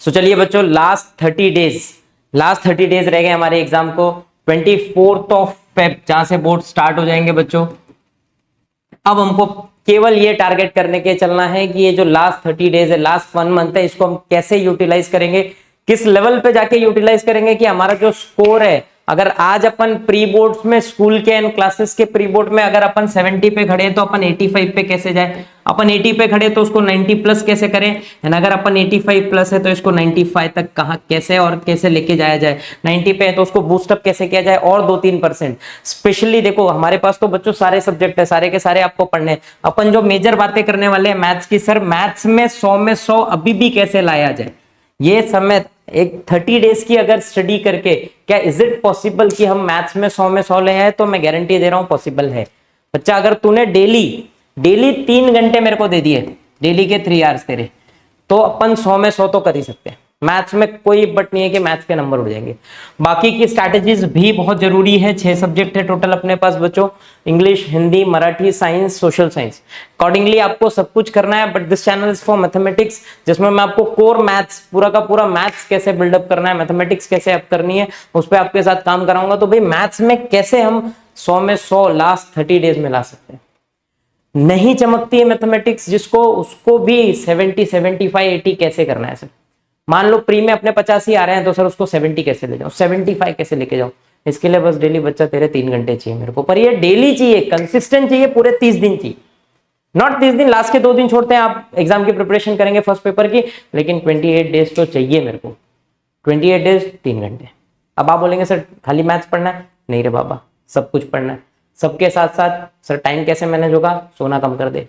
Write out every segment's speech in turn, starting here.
सो चलिए बच्चों, last 30 days रह गए हमारे एग्जाम को। 24 ऑफ फेब जहां से बोर्ड स्टार्ट हो जाएंगे बच्चों। अब हमको केवल ये टारगेट करने के चलना है कि ये जो लास्ट 30 डेज है, लास्ट 1 मंथ है, इसको हम कैसे यूटिलाइज करेंगे, किस लेवल पे जाके यूटिलाइज करेंगे कि हमारा जो स्कोर है, अगर आज अपन प्री बोर्ड्स में स्कूल के एंड क्लासेस के प्री बोर्ड में अगर अपन 70 पे खड़े हैं तो अपन 85 पे कैसे जाए, अपन 80 पे खड़े तो उसको 90 प्लस कैसे करें, एंड अगर अपन 85 प्लस है तो इसको 95 तक कहां कैसे और कैसे लेके जाया जाए, 90 पे है तो उसको बूस्टअप कैसे किया जाए और 2-3%। स्पेशली देखो हमारे पास तो बच्चों सारे सब्जेक्ट है, सारे के सारे आपको पढ़ने। अपन जो मेजर बातें करने वाले हैं मैथ्स की, सर मैथ्स में 100 में 100 अभी भी कैसे लाया जाए, ये समय एक 30 डेज की अगर स्टडी करके क्या इज इट पॉसिबल कि हम मैथ्स में 100 में 100 ले आए, तो मैं गारंटी दे रहा हूं पॉसिबल है। बच्चा अगर तूने डेली 3 घंटे मेरे को दे दिए, डेली के 3 आवर्स तेरे, तो अपन 100 में 100 तो कर ही सकते हैं। मैथ्स में कोई बट नहीं है कि मैथ्स के नंबर उड़ जाएंगे। बाकी की स्ट्रैटेजीज भी बहुत जरूरी है। 6 सब्जेक्ट है टोटल अपने पास बच्चों, English, Hindi, Marathi, science, social science. Accordingly आपको सब कुछ करना है, but this channel is for mathematics, जिसमें मैं आपको कोर मैथ्स पूरा का पूरा मैथ्स कैसे बिल्डअप करना है, मैथमेटिक्स कैसे अप करनी है, उस पर आपके साथ काम कराऊंगा। तो भाई मैथ्स में कैसे हम 100 में 100 लास्ट 30 डेज में ला सकते हैं। नहीं चमकती है मैथमेटिक्स जिसको, उसको भी 70, 75, 80 कैसे करना है सर। मान लो प्री में अपने 50 ही आ रहे हैं तो सर उसको 70 कैसे ले जाऊं, 75 कैसे लेके जाऊं। इसके लिए बस डेली बच्चा तेरे 3 घंटे चाहिए मेरे को, पर ये डेली चाहिए, कंसिस्टेंट चाहिए, पूरे 30 दिन चाहिए। नॉट 30 दिन, लास्ट के 2 दिन छोड़ते हैं, आप एग्जाम की प्रिपरेशन करेंगे फर्स्ट पेपर की, लेकिन 28 डेज तो चाहिए मेरे को। 28 डेज 3 घंटे। अब आप बोलेंगे सर खाली मैथ्स पढ़ना है, नहीं रे बाबा, सब कुछ पढ़ना है। सबके साथ साथ सर टाइम कैसे मैनेज होगा, सोना कम कर दे,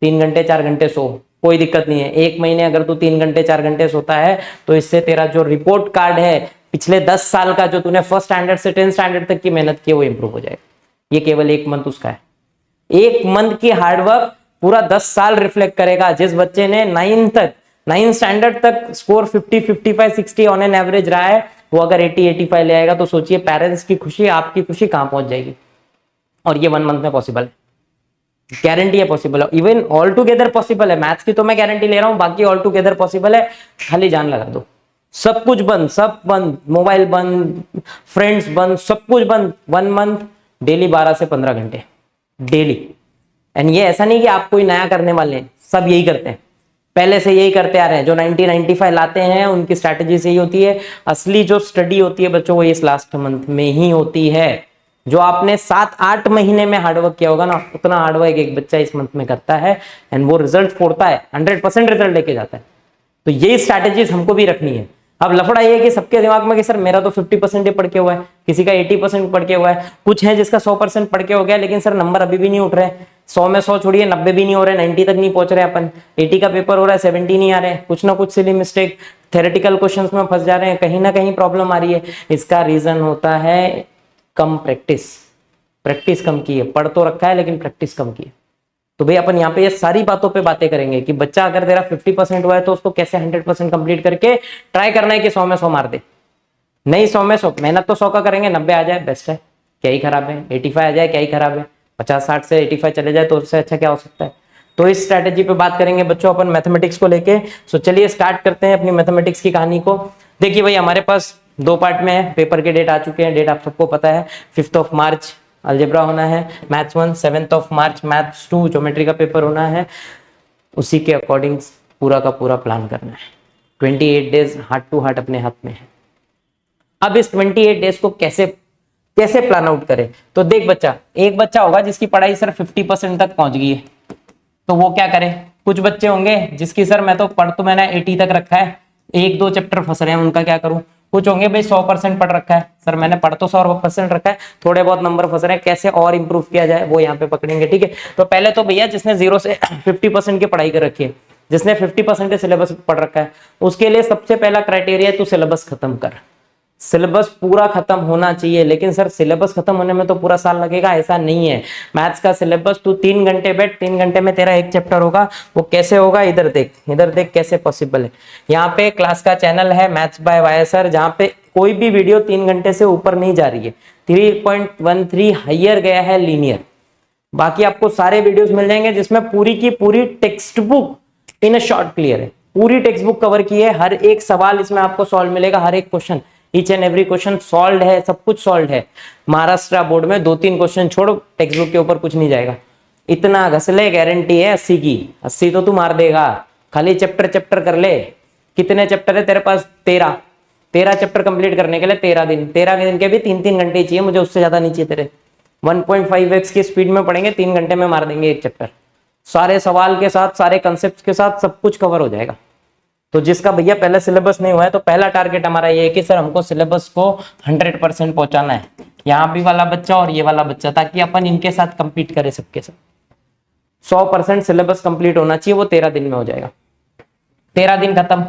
3 घंटे 4 घंटे सो, कोई दिक्कत नहीं है। 1 महीने अगर तू 3 घंटे 4 घंटे सोता है तो इससे तेरा जो रिपोर्ट कार्ड है पिछले 10 साल का, जो तूने फर्स्ट स्टैंडर्ड से 10th स्टैंडर्ड तक की मेहनत की, वो इंप्रूव हो जाएगा। ये केवल 1 मंथ उसका है। 1 मंथ की हार्डवर्क पूरा 10 साल रिफ्लेक्ट करेगा। जिस बच्चे ने 9th स्टैंडर्ड तक स्कोर 50, 55, 60 ऑन एन एवरेज रहा है, वो अगर 80, 85 ले आएगा तो सोचिए पेरेंट्स की खुशी, आपकी खुशी कहां पहुंच जाएगी। और ये 1 मंथ में पॉसिबल है, गारंटी है पॉसिबल है। इवन ऑल टुगेदर पॉसिबल है। मैथ्स की तो मैं गारंटी ले रहा हूं, बाकी ऑल टुगेदर पॉसिबल है। खाली जान लगा दो, सब कुछ बंद, सब बंद, मोबाइल बंद, फ्रेंड्स बंद, सब कुछ बंद। 1 मंथ डेली 12 से 15 घंटे डेली। एंड ये ऐसा नहीं कि आप कोई नया करने वाले हैं, सब यही करते हैं, पहले से यही करते आ रहे हैं। जो 90, 95 लाते हैं उनकी स्ट्रैटेजी से ही होती है। असली जो स्टडी होती है बच्चों, वो इस लास्ट मंथ में ही होती है। जो आपने 7-8 महीने में हार्डवर्क किया होगा ना, उतना हार्डवर्क एक बच्चा इस मंथ में करता है, एंड वो रिजल्ट फोड़ता है, 100% रिजल्ट लेके जाता है। तो यही स्ट्रैटेजीज हमको भी रखनी है। अब लफड़ा ये है कि सबके दिमाग में कि सर मेरा तो 50% ही पढ़ के हुआ है, किसी का 80% पढ़ के हुआ है, कुछ है जिसका 100% पढ़ के हो गया, लेकिन सर नंबर अभी भी नहीं उठ रहे। 100 में 100 छोड़िए, 90 भी नहीं हो रहे, 90 तक नहीं पहुंच रहे अपन, 80 का पेपर हो रहा है, 70 नहीं आ रहे, कुछ ना कुछ सिली मिस्टेक, थेरेटिकल क्वेश्चंस में फंस जा रहे हैं, कहीं ना कहीं प्रॉब्लम आ रही है। इसका रीजन होता है कम प्रैक्टिस कम की है। पढ़ तो रखा है लेकिन प्रैक्टिस कम की है। तो भाई अपन यहाँ पे ये सारी बातों पे बातें करेंगे कि बच्चा अगर तेरा 50% हुआ है तो उसको कैसे 100% कंप्लीट करके ट्राई करना है कि 100 में 100 मार दे। नहीं 100 में 100, मेहनत तो 100 का करेंगे, 90 आ जाए बेस्ट है, क्या ही खराब है। 85 आ जाए क्या ही खराब है, 50-60 से 85 चले जाए तो उससे अच्छा क्या हो सकता है। तो इस स्ट्रैटेजी पे बात करेंगे बच्चों अपन मैथमेटिक्स को लेके। सो चलिए स्टार्ट करते हैं अपनी मैथमेटिक्स की कहानी को। देखिए भाई हमारे पास 2 पार्ट में है, पेपर के डेट आ चुके हैं, डेट आप सबको पता है। 5th ऑफ मार्च अलजेब्रा होना है, maths 1, 7th of March maths 2 geometry का पेपर होना है। उसी के अकॉर्डिंग पूरा का पूरा प्लान करना है। 28 डेज हार्ट टू हार्ट अपने हाथ में है। अब इस 28 डेज को कैसे प्लान आउट करें, तो देख बच्चा, एक बच्चा होगा जिसकी पढ़ाई सर 50% तक पहुंच गई है, तो वो क्या करे। कुछ बच्चे होंगे जिसकी सर मैं तो पढ़ तो मैंने 80 तक रखा है, 1-2 चैप्टर फंस रहे हैं, उनका क्या करूं। कुछ होंगे भाई 100% पढ़ रखा है, सर मैंने पढ़ तो 100% रखा है, थोड़े बहुत नंबर फंस रहे हैं, कैसे और इंप्रूव किया जाए वो यहाँ पे पकड़ेंगे। ठीक है, तो पहले तो भैया जिसने 0 से 50% की पढ़ाई कर रखी है, जिसने 50% सिलेबस पढ़ रखा है, उसके लिए सबसे पहला क्राइटेरिया तू सिलेबस खत्म कर। सिलेबस पूरा खत्म होना चाहिए। लेकिन सर सिलेबस खत्म होने में तो पूरा साल लगेगा, ऐसा नहीं है। मैथ्स का सिलेबस तू 3 घंटे बैठ, 3 घंटे में तेरा एक चैप्टर होगा। वो कैसे होगा, इधर देख कैसे पॉसिबल है। यहाँ पे क्लास का चैनल है मैथ्स बाय वाईएसआर, जहाँ पे कोई भी वीडियो 3 घंटे से ऊपर नहीं जा रही है। 3.13 हायर गया है लीनियर। बाकी आपको सारे वीडियोस मिल जाएंगे जिसमें पूरी की पूरी text book in a short clear है। पूरी टेक्स्ट बुक कवर की है, हर एक सवाल इसमें आपको सॉल्व मिलेगा, हर एक question, each and every question solve है, सब कुछ सॉल्व है। महाराष्ट्र बोर्ड में 2-3 क्वेश्चन छोड़ो, टेक्स्ट बुक के ऊपर कुछ नहीं जाएगा। इतना घसले, गारंटी है 80 की, 80 तो तू मार देगा। खाली चैप्टर चैप्टर कर ले। कितने चैप्टर है तेरे पास? 13 चैप्टर कंप्लीट करने के लिए 13 दिन, 13 दिन के भी 3-3 घंटे चाहिए मुझे, उससे ज्यादा नहीं चाहिए तेरे। 1.5x की स्पीड में पढ़ेंगे, 3 घंटे में मार देंगे एक चैप्टर, सारे सवाल के साथ, सारे कंसेप्ट के साथ सब कुछ कवर हो जाएगा। तो जिसका भैया पहले सिलेबस नहीं हुआ है, तो पहला टारगेट हमारा ये है कि सर हमको सिलेबस को 100% पहुंचाना है, यहाँ भी वाला बच्चा और ये वाला बच्चा, ताकि अपन इनके साथ कंपीट करें सबके साथ। 100% सिलेबस कंप्लीट होना चाहिए, वो 13 दिन में हो जाएगा। 13 दिन खत्म।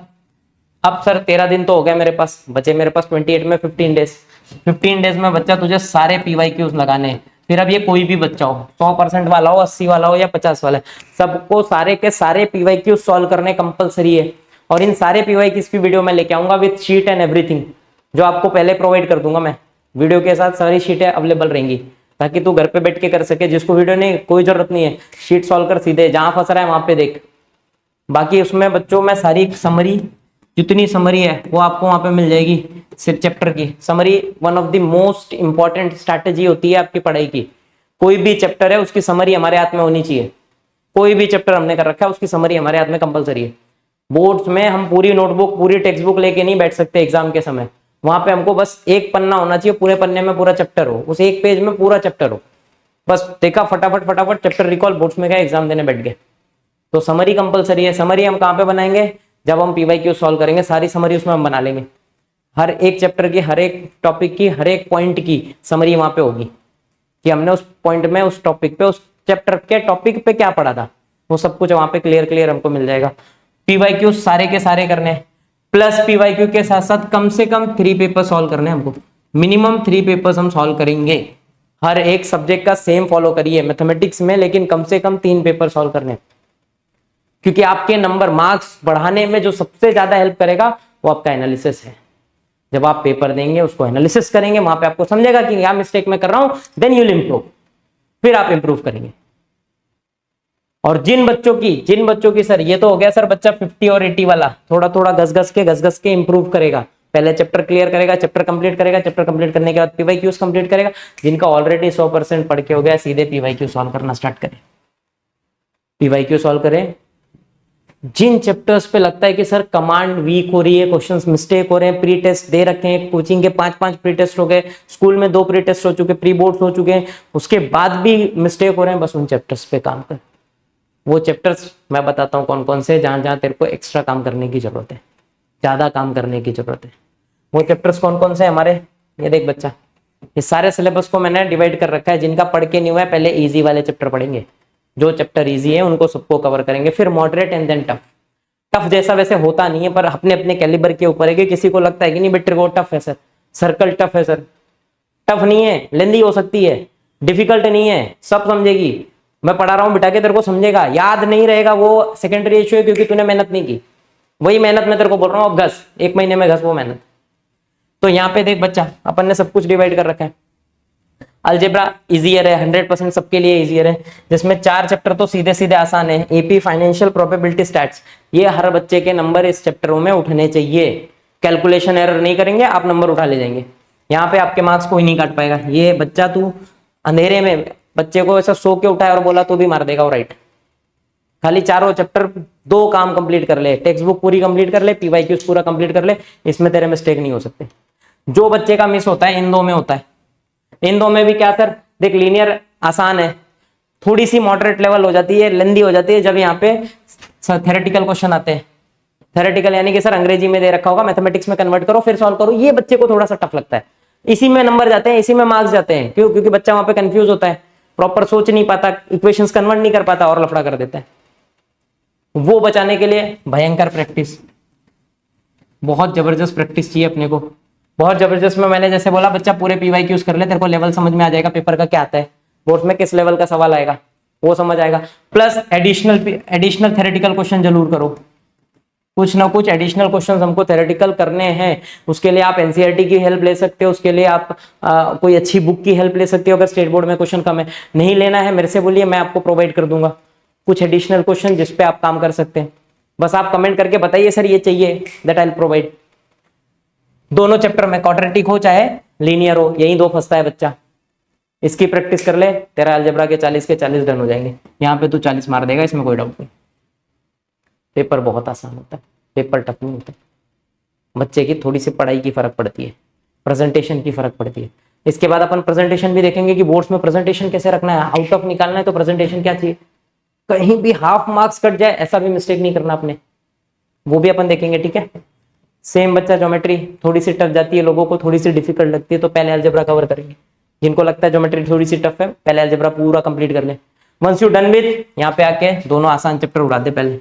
अब सर 13 दिन तो हो गया मेरे पास, बचे मेरे पास 28 में 15 डेज। 15 डेज में बच्चा तुझे सारे PYQs लगाने हैं। फिर अब ये कोई भी बच्चा हो, 100% वाला हो, 80 वाला हो या 50 वाला, सबको सारे के सारे PYQs सॉल्व करने कंपलसरी है। और इन सारे PYQs की वीडियो मैं लेके आऊंगा विद शीट एंड एवरीथिंग, जो आपको पहले प्रोवाइड कर दूंगा मैं। वीडियो के साथ सारी शीटें अवेलेबल रहेंगी, ताकि तू घर पे बैठ के कर सके। जिसको वीडियो नहीं, कोई जरूरत नहीं है, शीट सॉल्व कर, सीधे जहां फंस रहा है वहां पे देख। बाकी उसमें बच्चों में सारी समरी, जितनी समरी है वो आपको वहां पे मिल जाएगी। सिर्फ चैप्टर की summary one of the most important strategy होती है आपकी पढ़ाई की। कोई भी चैप्टर है उसकी समरी हमारे हाथ में होनी चाहिए। कोई भी चैप्टर हमने कर रखा है उसकी समरी हमारे हाथ में कंपलसरी है। बोर्ड्स में हम पूरी नोटबुक, पूरी टेक्स्ट बुक लेके नहीं बैठ सकते एग्जाम के समय। वहां पे हमको बस एक पन्ना होना चाहिए, पूरे पन्ने में पूरा चैप्टर हो, उस एक पेज में पूरा चैप्टर हो, बस देखा फटाफट फटाफट चैप्टर रिकॉल, बोर्ड्स में गए, एग्जाम देने बैठ गए। तो समरी कंपलसरी है। समरी हम कहाँ पे बनाएंगे? जब हम PYQ सॉल्व करेंगे, सारी समरी उसमें हम बना लेंगे। हर एक चैप्टर की, हर एक टॉपिक की, हर एक पॉइंट की समरी वहां पे होगी, कि हमने उस पॉइंट में, उस टॉपिक पे, उस चैप्टर के टॉपिक पे क्या पढ़ा था, वो सब कुछ वहां पे क्लियर क्लियर हमको मिल जाएगा। PYQ सारे के सारे करने, प्लस PYQ के साथ साथ कम से कम 3 पेपर सॉल्व करने हमको। मिनिमम 3 पेपर्स हम सॉल्व करेंगे। हर एक सब्जेक्ट का सेम फॉलो करिए मैथमेटिक्स में, लेकिन कम से कम 3 पेपर सॉल्व करने, क्योंकि आपके नंबर, मार्क्स बढ़ाने में जो सबसे ज्यादा हेल्प करेगा वो आपका एनालिसिस है। जब आप पेपर देंगे, उसको एनालिसिस करेंगे, वहां पे आपको समझेगा कि क्या मिस्टेक मैं कर रहा हूं, देन यू विल इंप्रूव, फिर आप इंप्रूव करेंगे। और जिन बच्चों की सर, ये तो हो गया सर बच्चा 50 और 80 वाला, थोड़ा थोड़ा घस घस के इंप्रूव करेगा। पहले चैप्टर क्लियर करेगा, चैप्टर कंप्लीट करेगा, चैप्टर कंप्लीट करने के बाद PYQs कंप्लीट करेगा। जिनका ऑलरेडी 100% पढ़ के हो गया, सीधे PYQ सॉल्व करना स्टार्ट करें। PYQ सॉल्व करें। जिन चैप्टर्स पे लगता है कि सर कमांड वीक हो रही है, क्वेश्चंस मिस्टेक हो रहे हैं, प्री टेस्ट दे रखे हैं, कोचिंग के 5-5 प्री टेस्ट हो गए, स्कूल में 2 प्री टेस्ट हो चुके, प्री बोर्ड्स हो चुके हैं, उसके बाद भी मिस्टेक हो रहे हैं, बस उन चैप्टर्स पे काम कर। वो चैप्टर्स मैं बताता हूँ कौन कौन से, जहां जहां तेरे को एक्स्ट्रा काम करने की जरूरत है, ज्यादा काम करने की जरूरत है। वो चैप्टर्स कौन कौन से हमारे, ये देख बच्चा, ये सारे सिलेबस को मैंने डिवाइड कर रखा है। जिनका पढ़ के नहीं हुआ है, पहले इजी वाले चैप्टर पढ़ेंगे, जो चैप्टर इजी है उनको सबको कवर करेंगे, फिर moderate and then tough. Tough जैसा वैसे होता नहीं है, पर अपने अपने कैलिबर के ऊपर है कि किसी को लगता है कि नहीं बेटर वो टफ है सर, सर्कल टफ है सर, टफ नहीं है, लेंदी हो सकती है, डिफिकल्ट नहीं है, सब समझेगी। मैं पढ़ा रहा हूं बिठा के, तेरे को समझेगा, याद नहीं रहेगा वो सेकेंडरी इशू है, क्योंकि तूने मेहनत नहीं की। वही मेहनत मैं तेरे को बोल रहा हूँ, अब घस, 1 महीने में घस वो मेहनत। तो यहाँ पे देख बच्चा, अपन ने सब कुछ डिवाइड कर रखा है। अलजेब्रा इजियर है, 100% सबके लिए इजियर है, जिसमें 4 चैप्टर तो सीधे सीधे आसान है। एपी, फाइनेंशियल, प्रोबेबिलिटी, स्टैट्स, ये हर बच्चे के नंबर इस चैप्टरों में उठने चाहिए। कैलकुलेशन एरर नहीं करेंगे आप, नंबर उठा ले जाएंगे। यहाँ पे आपके मार्क्स कोई नहीं काट पाएगा। ये बच्चा तू अंधेरे में बच्चे को ऐसा सो के उठाए और बोला तो भी मार देगा वो, राइट। खाली चारों चैप्टर 2 काम कंप्लीट कर ले, टेक्स्ट बुक पूरी कंप्लीट कर ले, PYQs पूरा कंप्लीट कर ले, इसमें तेरे मिस्टेक नहीं हो सकते। जो बच्चे का मिस होता है इन 2 में होता है। इन 2 में भी क्या सर, देख लीनियर आसान है, थोड़ी सी मॉडरेट लेवल हो जाती है, लेंदी हो जाती है जब यहाँ पे थ्योरेटिकल क्वेश्चन आते हैं। थ्योरेटिकल यानी कि सर अंग्रेजी में दे रखा होगा, मैथमेटिक्स में कन्वर्ट करो फिर सॉल्व करो, ये बच्चे को थोड़ा सा टफ लगता है। इसी में नंबर जाते हैं, इसी में मार्क्स जाते हैं। क्यों? क्योंकि बच्चा वहां पे कंफ्यूज होता है, प्रॉपर सोच नहीं पाता, इक्वेशंस कन्वर्ट नहीं कर पाता और लफड़ा कर देता है। वो बचाने के लिए भयंकर प्रैक्टिस, बहुत जबरदस्त प्रैक्टिस चाहिए अपने को, बहुत जबरदस्त। में मैंने जैसे बोला बच्चा पूरे PYQs कर ले, तेरे को लेवल समझ में आ जाएगा, पेपर का क्या आता है, बोर्ड में किस लेवल का सवाल आएगा वो समझ आएगा। प्लस एडिशनल थ्योरेटिकल क्वेश्चन जरूर करो, कुछ ना कुछ एडिशनल क्वेश्चंस हमको थ्योरेटिकल करने हैं। उसके लिए आप एनसीईआरटी की हेल्प ले सकते हो, उसके लिए आप कोई अच्छी बुक की हेल्प ले सकते हो। अगर स्टेट बोर्ड में क्वेश्चन कम है, नहीं लेना है मेरे से बोलिए, मैं आपको प्रोवाइड कर दूंगा कुछ एडिशनल क्वेश्चन जिसपे आप काम कर सकते हैं। बस आप कमेंट करके बताइए सर ये चाहिए, दैट आई विल प्रोवाइड। दोनों चैप्टर में क्वाड्रेटिक हो चाहे लीनियर हो, यही दो फंसता है बच्चा। इसकी प्रैक्टिस कर ले, तेरा अलजेब्रा के 40 डन हो जाएंगे। यहाँ पे तू 40 मार देगा, इसमें कोई डाउट नहीं। पेपर बहुत आसान होता है, पेपर टफ नहीं होता। बच्चे की थोड़ी सी पढ़ाई की फर्क पड़ती है, प्रेजेंटेशन की फर्क पड़ती है। इसके बाद अपन प्रेजेंटेशन भी देखेंगे कि बोर्ड्स में प्रेजेंटेशन कैसे रखना है, आउट ऑफ निकालना है तो प्रेजेंटेशन क्या चाहिए, कहीं भी हाफ मार्क्स कट जाए ऐसा भी मिस्टेक नहीं करना आपने, वो भी अपन देखेंगे। ठीक है, सेम बच्चा ज्योमेट्री थोड़ी सी टफ जाती है लोगों को, थोड़ी सी डिफिकल्ट लगती है, तो पहले अलजेब्रा कवर करेंगे। जिनको लगता है ज्योमेट्री थोड़ी सी टफ है, पहले अलजेब्रा पूरा कंप्लीट कर ले। वंस यू डन विद, यहाँ पे आके दोनों आसान चैप्टर उड़ा दे पहले।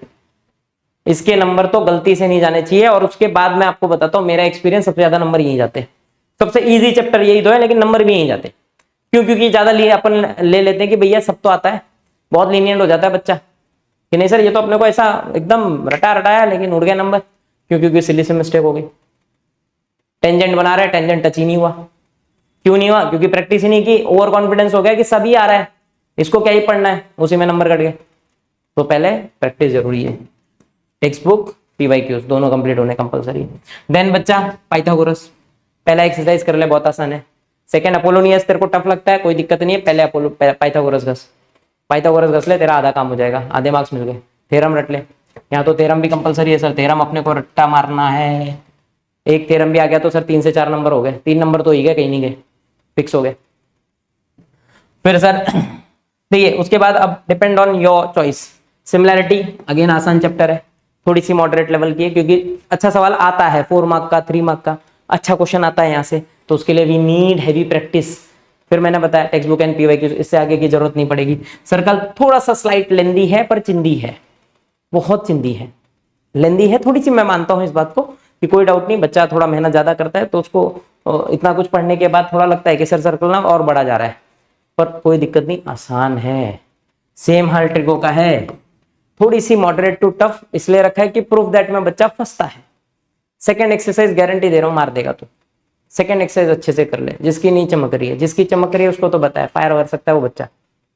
इसके नंबर तो गलती से नहीं जाने चाहिए, और उसके बाद मैं आपको बताता हूँ मेरा एक्सपीरियंस, सबसे ज्यादा नंबर यही जाते हैं। सबसे इजी चैप्टर यही दो है, लेकिन नंबर भी यही जाते। क्यों? क्योंकि ज्यादा अपन ले लेते हैं कि भैया सब तो आता है, बहुत लीनियंट हो जाता है बच्चा कि नहीं सर ये तो अपने को ऐसा एकदम रटा रटाया लेकिन उड़ गया नंबर। क्यों? क्योंकि सिली से मिस्टेक हो गई। टेंजेंट बना रहा है, टेंजेंट टच ही नहीं हुआ। क्यों नहीं हुआ? क्योंकि प्रैक्टिस ही नहीं की, ओवर कॉन्फिडेंस हो गया कि सभी आ रहा है, इसको क्या ही पढ़ना है, उसी में नंबर कट गए। तो पहले प्रैक्टिस जरूरी है। टेक्स्ट बुक पीवाईक्यूज दोनों कंप्लीट होने कंपलसरी। देन बच्चा पाइथागोरस, पहला एक्सरसाइज कर ले, बहुत आसान है। सेकंड अपोलोनियस तेरे को टफ लगता है, कोई दिक्कत नहीं है, पहले अपोलो पाइथागोरस घस, पाइथागोरस घस ले, तेरा आधा काम हो जाएगा, आधे मार्क्स मिल गए। थ्योरम रट ले, यहाँ तो थ्योरम भी कंपलसरी है सर, थ्योरम अपने को रट्टा मारना है। एक थ्योरम भी आ गया तो सर 3 से 4 नंबर हो गए, 3 नंबर तो ही गए, कहीं नहीं गए, फिक्स हो गए। फिर सर देखिए उसके बाद अब depend on your choice. Similarity again आसान चैप्टर है, थोड़ी सी मॉडरेट लेवल की है, क्योंकि अच्छा सवाल आता है 4 मार्क का, 3 मार्क का अच्छा क्वेश्चन आता है यहाँ से, तो उसके लिए वी नीड हैवी प्रैक्टिस। फिर मैंने बताया टेक्स्ट बुक एंड पीवाईक्यू, इससे आगे की जरूरत नहीं पड़ेगी। सर्कल थोड़ा सा स्लाइट लेंदी है, पर चिंदी है, बहुत चिंदी है, लेंदी है थोड़ी सी, मैं मानता हूँ इस बात को कि कोई डाउट नहीं, बच्चा थोड़ा मेहनत ज्यादा करता है तो उसको इतना कुछ पढ़ने के बाद थोड़ा लगता है कि सर सर्कल ना और बड़ा जा रहा है, पर कोई दिक्कत नहीं, आसान है। सेम हर ट्रिको का है, थोड़ी सी मॉडरेट टू टफ इसलिए रखा है कि प्रूफ दैट में बच्चा फंसता है। सेकंड एक्सरसाइज गारंटी दे रहा हूं मार देगा तू, सेकंड एक्सरसाइज अच्छे से कर ले। जिसकी नहीं चमक रही है, जिसकी चमक रही है उसको तो बताया फायर कर सकता है वो बच्चा,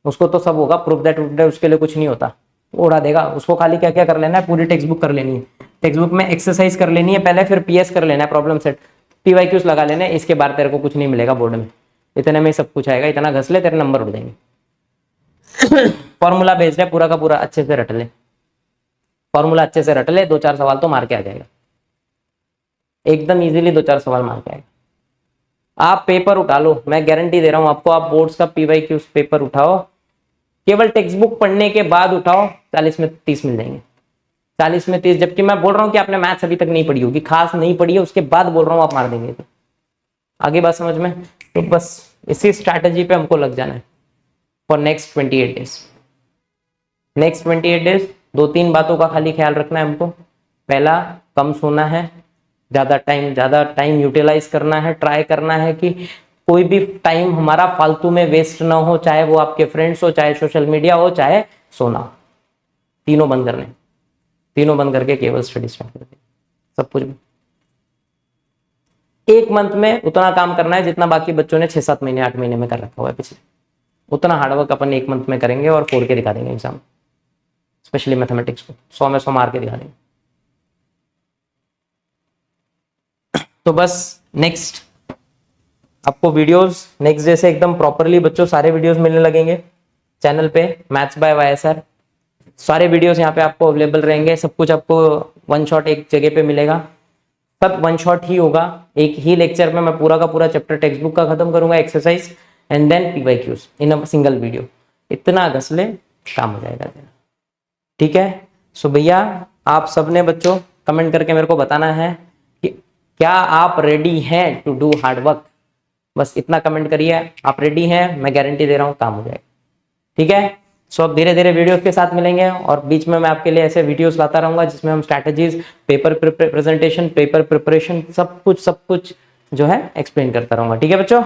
उसको तो सब होगा, प्रूफ दैट उसके लिए कुछ नहीं होता, उड़ा देगा। उसको खाली क्या क्या कर लेना है, पूरी टेक्स्ट बुक कर लेनी है, टेक्स्ट बुक में एक्सरसाइज कर लेनी है पहले, फिर पीएस कर लेना है, प्रॉब्लम सेट, पीवाईक्यूज लगा लेना है। इसके बाद तेरे को कुछ नहीं मिलेगा बोर्ड में, इतने में सब कुछ आएगा, इतना घस ले तेरे नंबर उड़ जाएंगे। फॉर्मूला बेस्ड है पूरा का पूरा, अच्छे से रट ले, फॉर्मूला अच्छे से रट ले, 2-4 सवाल तो मार के आ जाएगा, एकदम इजीली 2-4 सवाल मार के आएगा। आप पेपर उठा लो, मैं गारंटी दे रहा हूं आपको, आप बोर्ड्स का पीवाईक्यूज पेपर उठाओ, केवल टेक्स्ट बुक पढ़ने के बाद उठाओ, 40 में 30 मिल जाएंगे, 40 में 30। जबकि मैं बोल रहा हूं कि आपने मैथ्स अभी तक नहीं पढ़ी होगी, खास नहीं पढ़ी है, उसके बाद बोल रहा हूं आप मार देंगे। तो आगे बात समझ में, तो बस इसी स्ट्रैटेजी पे हमको लग जाना है for next 28 days. Next 28 days 2-3 बातों का खाली ख्याल रखना है हमको। पहला, कम सोना है, ज्यादा टाइम यूटिलाइज करना है, ट्राई करना है कि कोई भी टाइम हमारा फालतू में वेस्ट ना हो, चाहे वो आपके फ्रेंड्स हो, चाहे सोशल मीडिया हो, चाहे सोना, तीनों बंद करने, तीनों बंद करके केवल स्टडी स्टार्ट करके सब कुछ। एक मंथ में उतना काम करना है जितना बाकी बच्चों ने 6-7 महीने 8 महीने में कर रखा हुआ है पिछले, उतना हार्डवर्क अपन 1 मंथ में करेंगे और फोड़ के दिखा देंगे एग्जाम, स्पेशली मैथमेटिक्स को 100 में 100 मार के दिखा देंगे। तो बस नेक्स्ट आपको वीडियोस नेक्स्ट डे से एकदम प्रॉपरली बच्चों सारे वीडियोस मिलने लगेंगे चैनल पे, मैथ्स बाय वाईएसआर। सारे वीडियोस यहाँ पे आपको अवेलेबल रहेंगे, सब कुछ आपको वन शॉट एक जगह पे मिलेगा, सब वन शॉट ही होगा। एक ही लेक्चर में मैं पूरा का पूरा चैप्टर टेक्स्ट बुक का खत्म करूंगा, exercise and then PYQs in a single video. इतना घस ले काम हो जाएगा तेरा, ठीक है। सो भैया आप सबने बच्चों कमेंट करके मेरे को बताना है कि क्या आप रेडी हैं टू डू हार्ड वर्क, बस इतना कमेंट करिए, आप रेडी हैं, मैं गारंटी दे रहा हूँ काम हो जाएगा, ठीक है। सो अब धीरे धीरे वीडियोस के साथ मिलेंगे, और बीच में मैं आपके लिए ऐसे वीडियोस लाता रहूंगा जिसमें हम strategies, paper presentation, paper preparation, सब कुछ जो है एक्सप्लेन करता रहूंगा, ठीक है बच्चों।